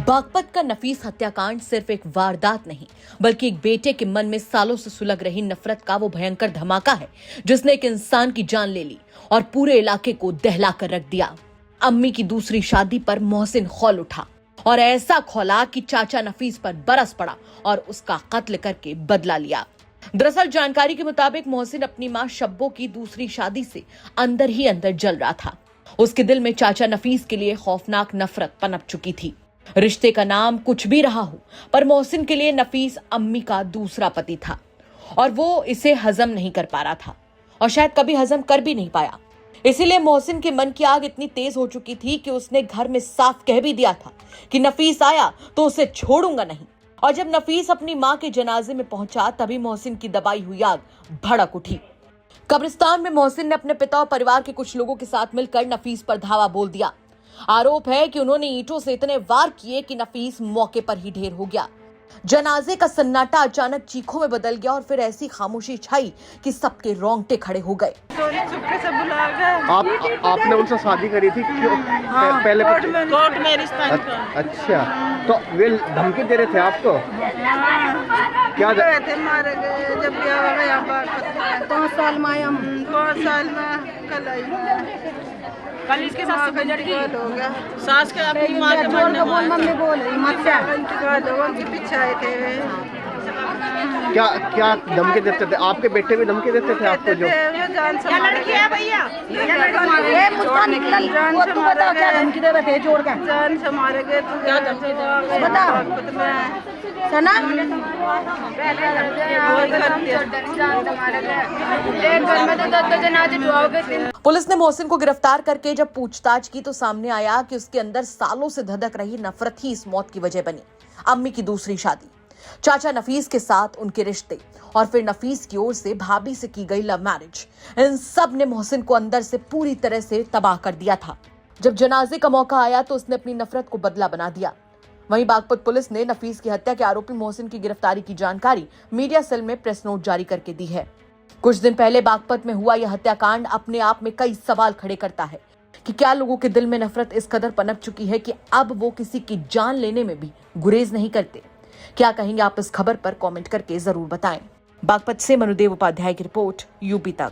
बागपत का नफीस हत्याकांड सिर्फ एक वारदात नहीं बल्कि एक बेटे के मन में सालों से सुलग रही नफरत का वो भयंकर धमाका है जिसने एक इंसान की जान ले ली और पूरे इलाके को दहला कर रख दिया। अम्मी की दूसरी शादी पर मोहसिन खौल उठा और ऐसा खौला कि चाचा नफीस पर बरस पड़ा और उसका कत्ल करके बदला लिया। दरअसल जानकारी के मुताबिक मोहसिन अपनी मां शब्बो की दूसरी शादी से अंदर ही अंदर जल रहा था। उसके दिल में चाचा नफीस के लिए खौफनाक नफरत पनप चुकी थी। रिश्ते का नाम कुछ भी रहा हो, पर मोहसिन के लिए नफीस अम्मी का दूसरा पति था और वो इसे हजम नहीं कर पा रहा था और शायद कभी हजम कर भी नहीं पाया। इसीलिए मोहसिन के मन की आग इतनी तेज हो चुकी थी कि उसने घर में साफ कह भी दिया था कि नफीस आया तो उसे छोड़ूंगा नहीं। और जब नफीस अपनी मां के जनाजे में पहुंचा तभी मोहसिन की दबाई हुई आग भड़क उठी। कब्रिस्तान में मोहसिन ने अपने पिता और परिवार के कुछ लोगों के साथ मिलकर नफीस पर धावा बोल दिया। आरोप है कि उन्होंने ईंटों से इतने वार किए कि नफीस मौके पर ही ढेर हो गया। जनाजे का सन्नाटा अचानक चीखों में बदल गया और फिर ऐसी खामोशी छाई कि सबके रोंगटे खड़े हो गए। आपने उनसे शादी करी थी क्यों? हाँ, पहले कोर्ट में रिश्ता अच्छा, तो वे धमकी दे रहे थे आपको? क्या थे? मारे गए जब ब्याह हो गया 5 साल में हम 5 साल में कल इसके साथ हो गया। सास के अपनी मां के मम्मी बोल रही उनके पीछे आए थे। क्या क्या धमकी देते थे? आपके बेटे भी धमकी देते थे आपको? जो जान से लड़की है भैया, जान से मारे गए। क्या धमकी पुलिस ने मोहसिन को गिरफ्तार करके जब पूछताछ की तो सामने आया कि उसके अंदर सालों से धधक रही नफरत ही इस मौत की वजह बनी। अम्मी की दूसरी शादी, चाचा नफीस के साथ उनके रिश्ते और फिर नफीस की ओर से भाभी से की गई लव मैरिज, इन सब ने मोहसिन को अंदर से पूरी तरह से तबाह कर दिया था। जब जनाजे का मौका आया तो उसने अपनी नफरत को बदला बना दिया। वहीं बागपत पुलिस ने नफीस की हत्या के आरोपी मोहसिन की गिरफ्तारी की जानकारी मीडिया सेल में प्रेस नोट जारी करके दी है। कुछ दिन पहले बागपत में हुआ यह हत्याकांड अपने आप में कई सवाल खड़े करता है कि क्या लोगों के दिल में नफरत इस कदर पनप चुकी है कि अब वो किसी की जान लेने में भी गुरेज नहीं करते। क्या कहेंगे आप इस खबर पर कमेंट करके जरूर बताएं। बागपत से मनुदेव उपाध्याय की रिपोर्ट, यूपी तक।